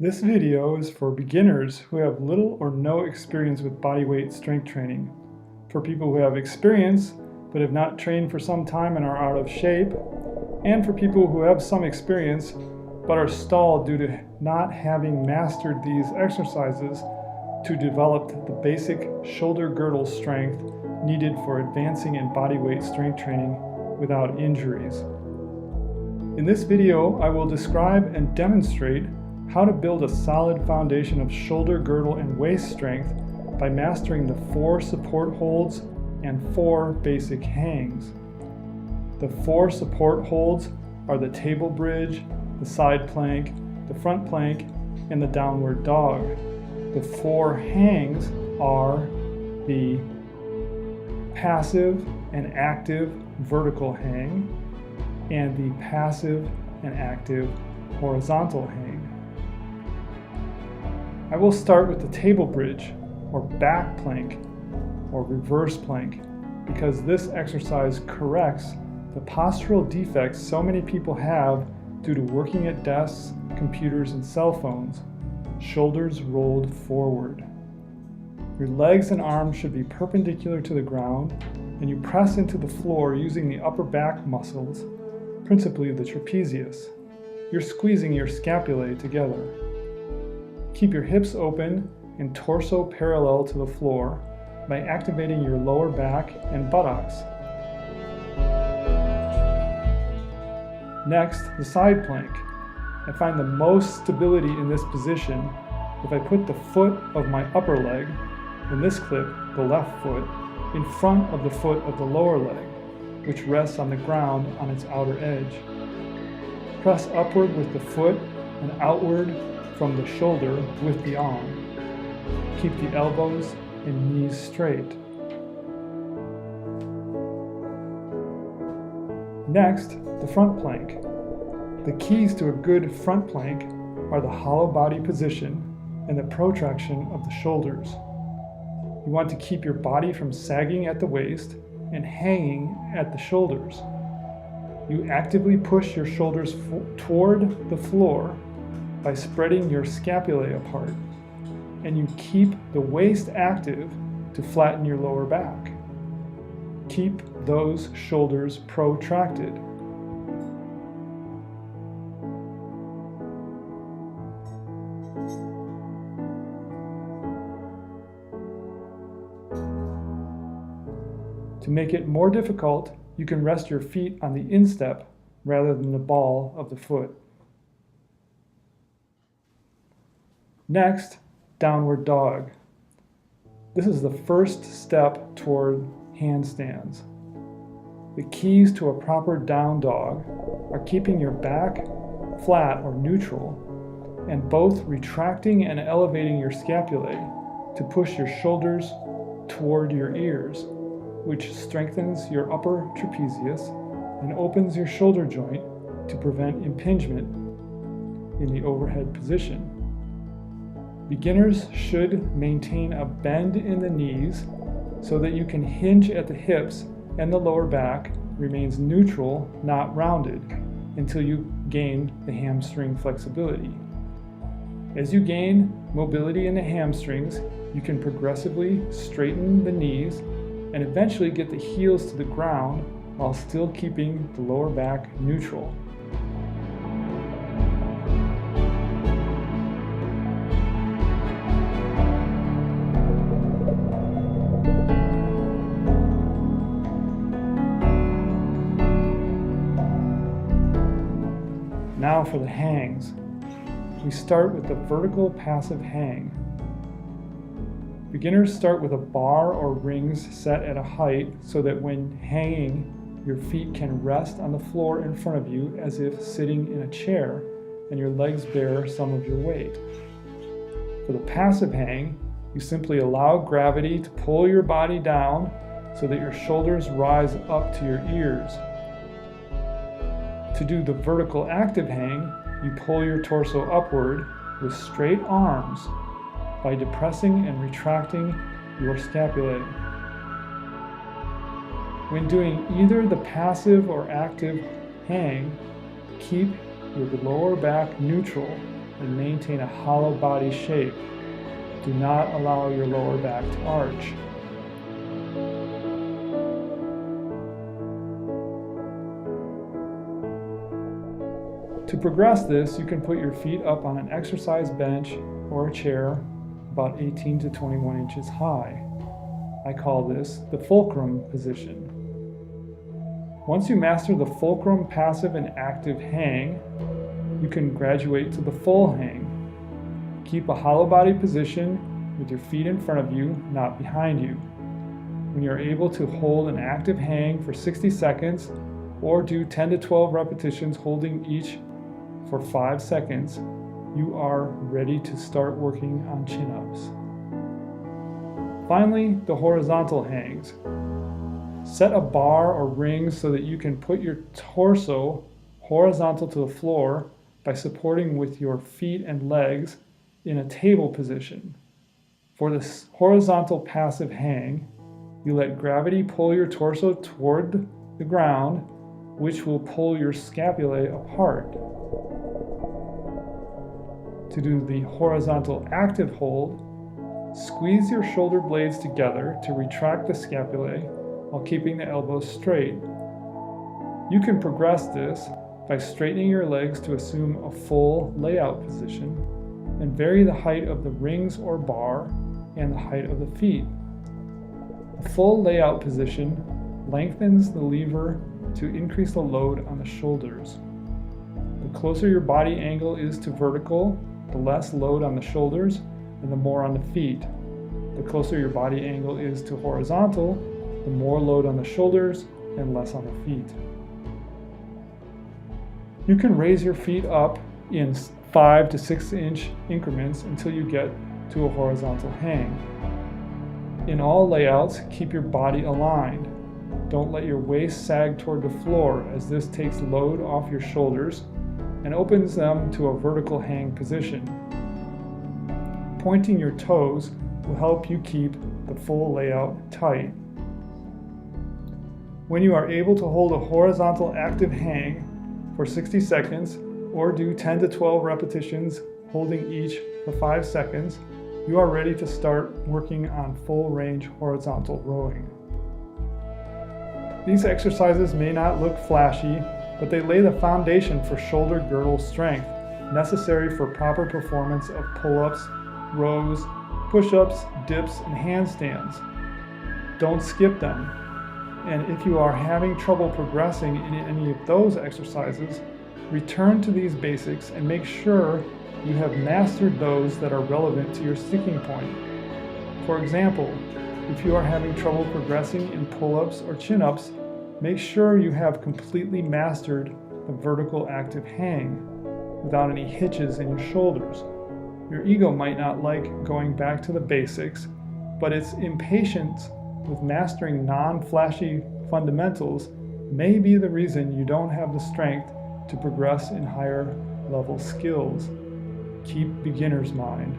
This video is for beginners who have little or no experience with bodyweight strength training, for people who have experience but have not trained for some time and are out of shape, and for people who have some experience but are stalled due to not having mastered these exercises to develop the basic shoulder girdle strength needed for advancing in bodyweight strength training without injuries. In this video, I will describe and demonstrate how to build a solid foundation of shoulder girdle and waist strength by mastering the 4 support holds and 4 basic hangs. The 4 support holds are the table bridge, the side plank, the front plank, and the downward dog. The 4 hangs are the passive and active vertical hang and the passive and active horizontal hang. I will start with the table bridge, or back plank, or reverse plank, because this exercise corrects the postural defects so many people have due to working at desks, computers, and cell phones. Shoulders rolled forward. Your legs and arms should be perpendicular to the ground, and you press into the floor using the upper back muscles, principally the trapezius. You're squeezing your scapulae together. Keep your hips open and torso parallel to the floor by activating your lower back and buttocks. Next, the side plank. I find the most stability in this position if I put the foot of my upper leg, in this clip, the left foot, in front of the foot of the lower leg, which rests on the ground on its outer edge. Press upward with the foot and outward from the shoulder with the arm. Keep the elbows and knees straight. Next, the front plank. The keys to a good front plank are the hollow body position and the protraction of the shoulders. You want to keep your body from sagging at the waist and hanging at the shoulders. You actively push your shoulders toward the floor by spreading your scapulae apart, and you keep the waist active to flatten your lower back. Keep those shoulders protracted. To make it more difficult, you can rest your feet on the instep rather than the ball of the foot. Next, downward dog. This is the first step toward handstands. The keys to a proper down dog are keeping your back flat or neutral, and both retracting and elevating your scapulae to push your shoulders toward your ears, which strengthens your upper trapezius and opens your shoulder joint to prevent impingement in the overhead position. Beginners should maintain a bend in the knees so that you can hinge at the hips and the lower back remains neutral, not rounded, until you gain the hamstring flexibility. As you gain mobility in the hamstrings, you can progressively straighten the knees and eventually get the heels to the ground while still keeping the lower back neutral. Now for the hangs. We start with the vertical passive hang. Beginners start with a bar or rings set at a height so that when hanging, your feet can rest on the floor in front of you as if sitting in a chair, and your legs bear some of your weight. For the passive hang, you simply allow gravity to pull your body down so that your shoulders rise up to your ears. To do the vertical active hang, you pull your torso upward with straight arms by depressing and retracting your scapulae. When doing either the passive or active hang, keep your lower back neutral and maintain a hollow body shape. Do not allow your lower back to arch. To progress this, you can put your feet up on an exercise bench or a chair about 18 to 21 inches high. I call this the fulcrum position. Once you master the fulcrum passive and active hang, you can graduate to the full hang. Keep a hollow body position with your feet in front of you, not behind you. When you're able to hold an active hang for 60 seconds or do 10 to 12 repetitions holding each for 5 seconds, you are ready to start working on chin-ups. Finally, the horizontal hangs. Set a bar or ring so that you can put your torso horizontal to the floor by supporting with your feet and legs in a table position. For this horizontal passive hang, you let gravity pull your torso toward the ground, which will pull your scapulae apart. To do the horizontal active hold, squeeze your shoulder blades together to retract the scapulae while keeping the elbows straight. You can progress this by straightening your legs to assume a full layout position and vary the height of the rings or bar and the height of the feet. A full layout position lengthens the lever to increase the load on the shoulders. The closer your body angle is to vertical, the less load on the shoulders and the more on the feet. The closer your body angle is to horizontal, the more load on the shoulders and less on the feet. You can raise your feet up in 5 to 6 inch increments until you get to a horizontal hang. In all layouts, keep your body aligned. Don't let your waist sag toward the floor, as this takes load off your shoulders and opens them to a vertical hang position. Pointing your toes will help you keep the full layout tight. When you are able to hold a horizontal active hang for 60 seconds or do 10 to 12 repetitions holding each for 5 seconds, you are ready to start working on full range horizontal rowing. These exercises may not look flashy, but they lay the foundation for shoulder girdle strength necessary for proper performance of pull-ups, rows, push-ups, dips, and handstands. Don't skip them. And if you are having trouble progressing in any of those exercises, return to these basics and make sure you have mastered those that are relevant to your sticking point. For example, if you are having trouble progressing in pull-ups or chin-ups, make sure you have completely mastered the vertical active hang without any hitches in your shoulders. Your ego might not like going back to the basics, but its impatience with mastering non-flashy fundamentals may be the reason you don't have the strength to progress in higher level skills. Keep beginner's mind.